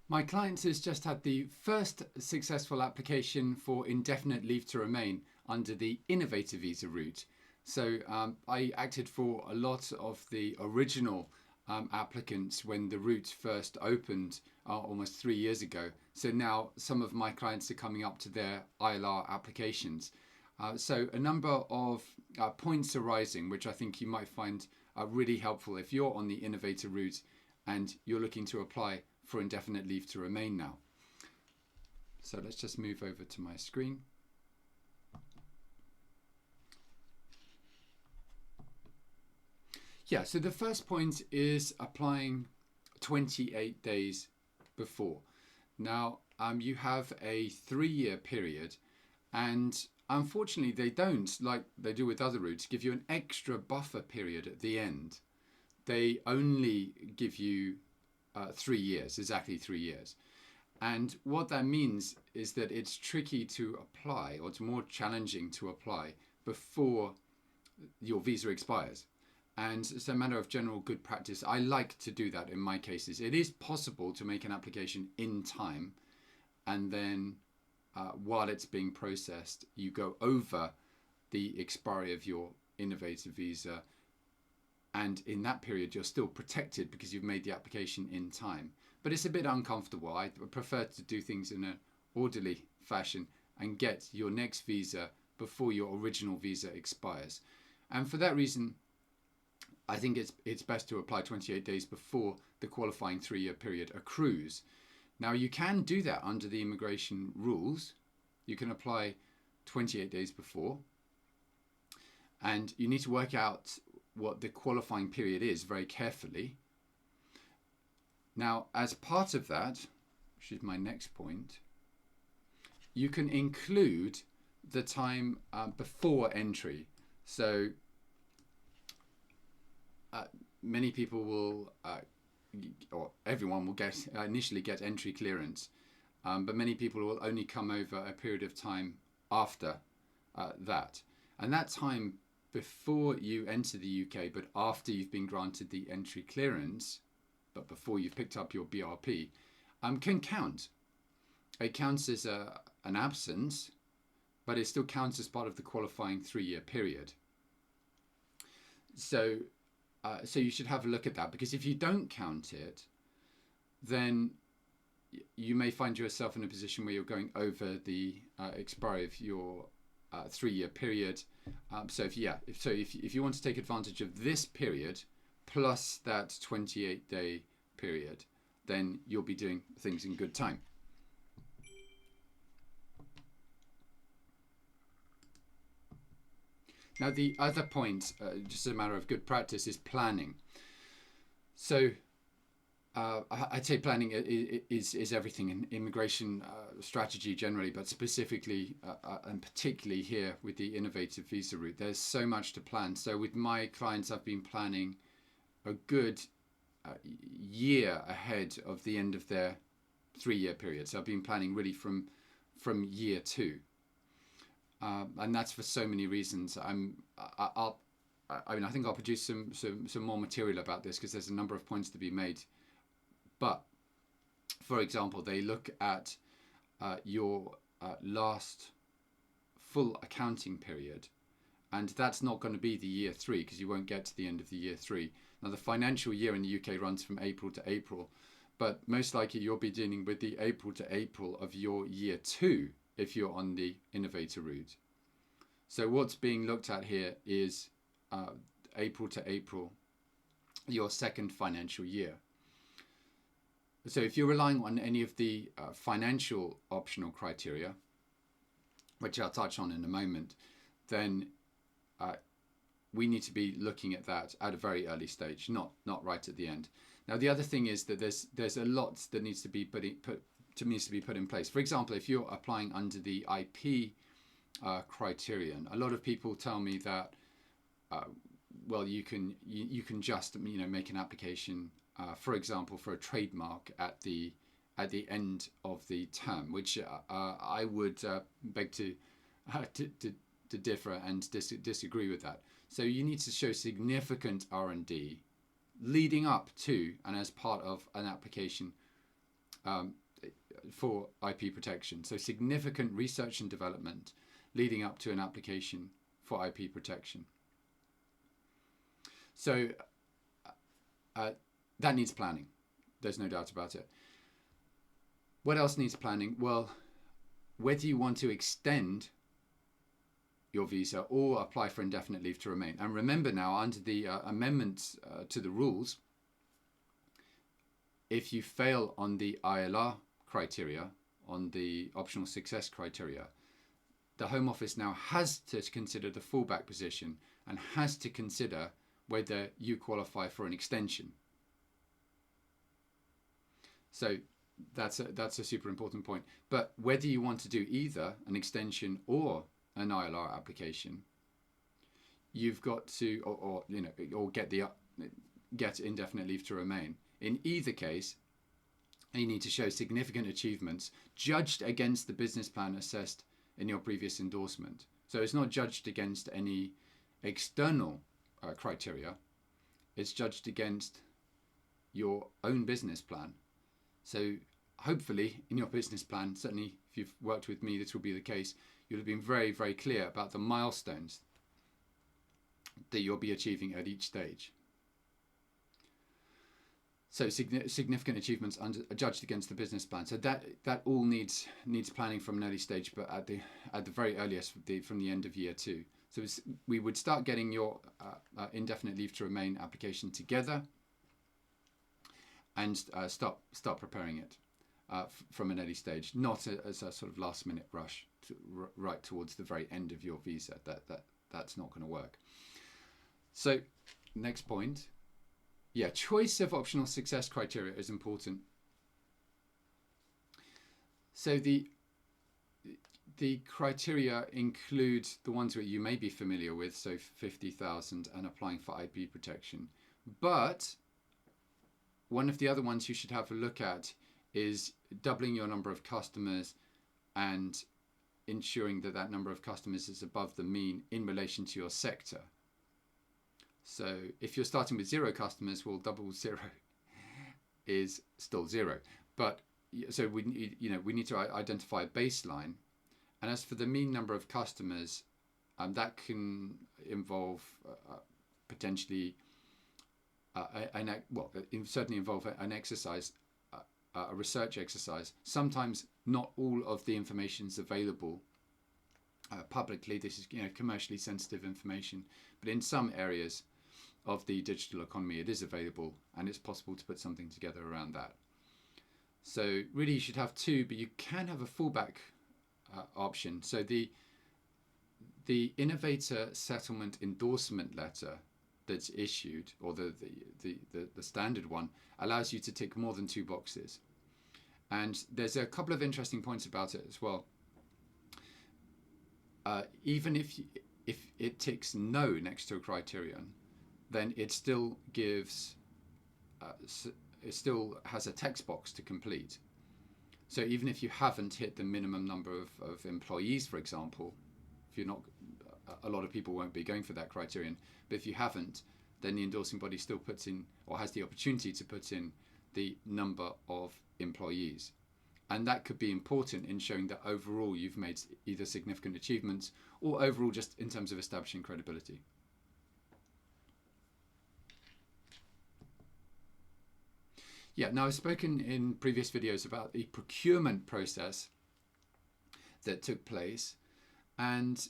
My client has just had the first successful application for indefinite leave to remain under the innovator visa route. So I acted for a lot of the original applicants when the route first opened almost 3 years ago. So now some of my clients are coming up to their ILR applications. So a number of points arising, which I think you might find really helpful if you're on the innovator route and you're looking to apply for indefinite leave to remain now. So let's just move over to my screen. Yeah, so the first point is applying 28 days before. Now, you have a 3-year period, and unfortunately they don't, like they do with other routes, give you an extra buffer period at the end. They only give you 3 years, exactly 3 years. And what that means is that it's tricky to apply, or it's more challenging to apply before your visa expires. And it's a matter of general good practice. I like to do that in my cases. It is possible to make an application in time, and then while it's being processed, you go over the expiry of your innovator visa, and in that period you're still protected because you've made the application in time. But it's a bit uncomfortable. I prefer to do things in an orderly fashion and get your next visa before your original visa expires. And for that reason, I think it's best to apply 28 days before the qualifying 3-year period accrues. Now, you can do that under the immigration rules. You can apply 28 days before, and you need to work out what the qualifying period is very carefully. Now, as part of that, which is my next point, you can include the time before entry. So many people will, or everyone will initially get entry clearance, but many people will only come over a period of time after that. And that time before you enter the UK, but after you've been granted the entry clearance, but before you've picked up your BRP, can count. It counts as an absence, but it still counts as part of the qualifying 3-year period. So you should have a look at that, because if you don't count it, then you may find yourself in a position where you're going over the expiry of your 3-year period. So if you want to take advantage of this period plus that 28-day period, then you'll be doing things in good time. Now, the other point, just a matter of good practice, is planning. So I'd say planning is everything in immigration strategy generally, but specifically and particularly here with the innovative visa route, there's so much to plan. So with my clients, I've been planning a good year ahead of the end of their 3-year period. So I've been planning really from year 2. And that's for so many reasons. I think I'll produce some more material about this, because there's a number of points to be made. But for example, they look at your last full accounting period, and that's not going to be the year 3, because you won't get to the end of the year 3. Now, the financial year in the UK runs from April to April, but most likely you'll be dealing with the April to April of your year 2 if you're on the innovator route. So what's being looked at here is April to April, your second financial year. So if you're relying on any of the financial optional criteria, which I'll touch on in a moment, then we need to be looking at that at a very early stage, not right at the end. Now, the other thing is that there's a lot that needs to be put in place. For example, if you're applying under the IP criterion, a lot of people tell me that well, you can just make an application, for example, for a trademark at the end of the term, which I would beg to differ and disagree with that. So you need to show significant R&D leading up to and as part of an application for IP protection. So significant research and development leading up to an application for IP protection. So that needs planning. There's no doubt about it. What else needs planning? Well, whether you want to extend your visa or apply for indefinite leave to remain. And remember now, under the amendments to the rules, if you fail on the ILR criteria, on the optional success criteria, the Home Office now has to consider the fallback position and has to consider whether you qualify for an extension. So that's a super important point. But whether you want to do either an extension or an ILR application, you've got to, or get indefinite leave to remain. In either case, you need to show significant achievements judged against the business plan assessed in your previous endorsement. So it's not judged against any external criteria. It's judged against your own business plan. So hopefully in your business plan, certainly if you've worked with me, this will be the case, you'll have been very, very clear about the milestones that you'll be achieving at each stage. So significant achievements judged against the business plan. So that all needs planning from an early stage, but at the very earliest from the end of year 2. So we would start getting your indefinite leave to remain application together and start preparing it from an early stage, not as a sort of last minute rush right towards the very end of your visa. That's not going to work. So next point. Yeah, choice of optional success criteria is important. So the criteria include the ones that you may be familiar with, so 50,000 and applying for IP protection. But one of the other ones you should have a look at is doubling your number of customers and ensuring that number of customers is above the mean in relation to your sector. So if you're starting with 0 customers, well, double 0 is still 0. But so we need to identify a baseline. And as for the mean number of customers, that can involve potentially certainly involve an exercise, a research exercise. Sometimes not all of the information is available publicly. This is commercially sensitive information, but in some areas of the digital economy it is available, and it's possible to put something together around that. So really you should have 2, but you can have a fallback option. So the innovator settlement endorsement letter that's issued, or the standard one, allows you to tick more than 2 boxes. And there's a couple of interesting points about it as well. Even if it ticks no next to a criterion, then it still gives, it still has a text box to complete. So even if you haven't hit the minimum number of employees, for example, if you're not, a lot of people won't be going for that criterion, but if you haven't, then the endorsing body still puts in, or has the opportunity to put in, the number of employees. And that could be important in showing that overall you've made either significant achievements or overall just in terms of establishing credibility. Yeah, now I've spoken in previous videos about the procurement process that took place, and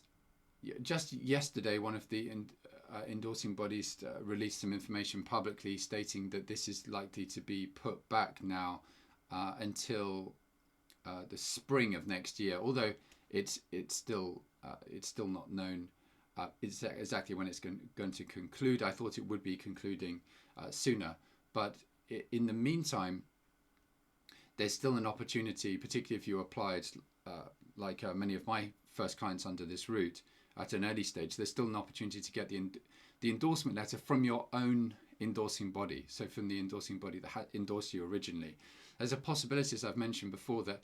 just yesterday one of the endorsing bodies released some information publicly stating that this is likely to be put back now until the spring of next year, although it's still not known exactly when it's going to conclude. I thought it would be concluding sooner, but in the meantime, there's still an opportunity, particularly if you applied, like many of my first clients under this route, at an early stage, there's still an opportunity to get the endorsement letter from your own endorsing body, so from the endorsing body that had endorsed you originally. There's a possibility, as I've mentioned before, that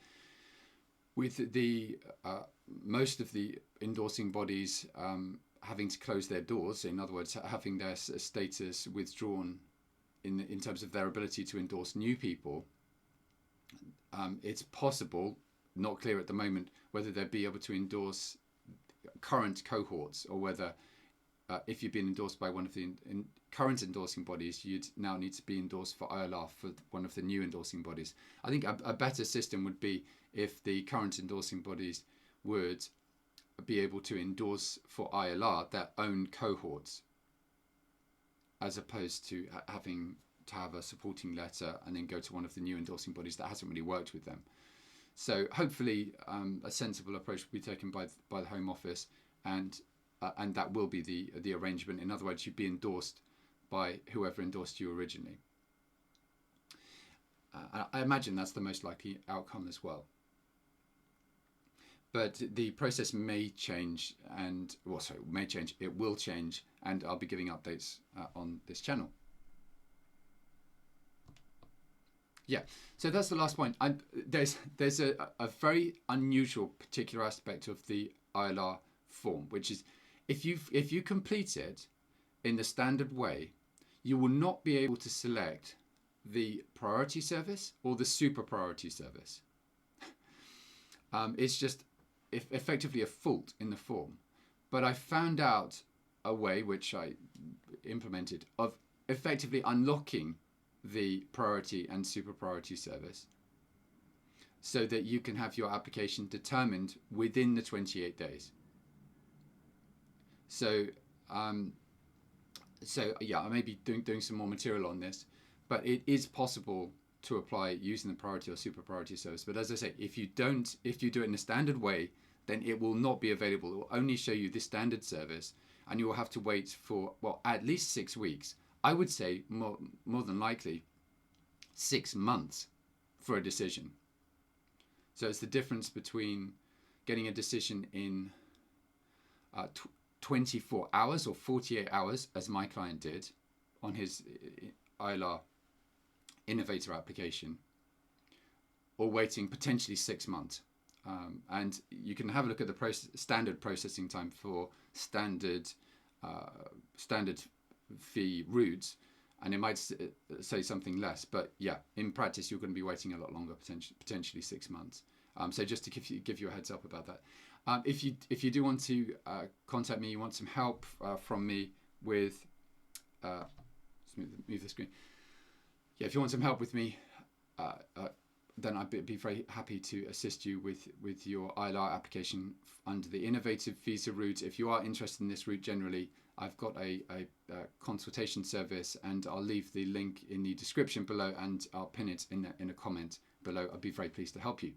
with the most of the endorsing bodies having to close their doors, in other words, having their status withdrawn in terms of their ability to endorse new people, It's possible, not clear at the moment, whether they'd be able to endorse current cohorts, or whether if you've been endorsed by one of the current endorsing bodies, you'd now need to be endorsed for ILR for one of the new endorsing bodies. I think a better system would be if the current endorsing bodies would be able to endorse for ILR their own cohorts, as opposed to having to have a supporting letter and then go to one of the new endorsing bodies that hasn't really worked with them. So hopefully a sensible approach will be taken by the Home Office, and that will be the arrangement. In other words, you'd be endorsed by whoever endorsed you originally. I imagine that's the most likely outcome as well. But the process may change, and it will change, and I'll be giving updates on this channel. Yeah, so that's the last point. There's a very unusual particular aspect of the ILR form, which is if you complete it in the standard way, you will not be able to select the priority service or the super priority service. It's just effectively a fault in the form. But I found out a way, which I implemented, of effectively unlocking the priority and super priority service, so that you can have your application determined within the 28 days. So yeah, I may be doing some more material on this, but it is possible to apply using the priority or super priority service. But as I say, if you do it in the standard way, then it will not be available. It will only show you this standard service, and you will have to wait for, well, at least 6 weeks. I would say more than likely 6 months for a decision. So it's the difference between getting a decision in 24 hours or 48 hours, as my client did on his ILR innovator application, or waiting potentially 6 months. And you can have a look at the standard processing time for standard fee routes, and it might say something less, but yeah, in practice you're going to be waiting a lot longer, potentially 6 months. So just to give you a heads up about that. If you do want to contact me, you want some help from me with move the screen. Yeah, if you want some help with me, then I'd be very happy to assist you with your ILR application under the innovative visa route. If you are interested in this route generally, I've got a consultation service, and I'll leave the link in the description below, and I'll pin it in a comment below. I'd be very pleased to help you.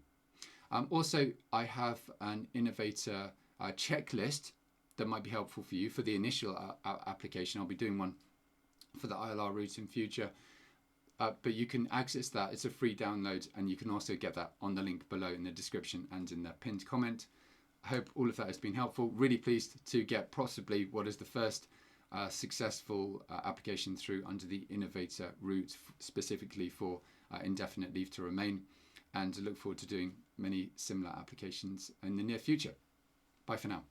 Also, I have an innovator checklist that might be helpful for you for the initial application. I'll be doing one for the ILR route in future. But you can access that. It's a free download, and you can also get that on the link below in the description and in the pinned comment. I hope all of that has been helpful. Really pleased to get possibly what is the first successful application through under the innovator route, specifically for indefinite leave to remain, and look forward to doing many similar applications in the near future. Bye for now.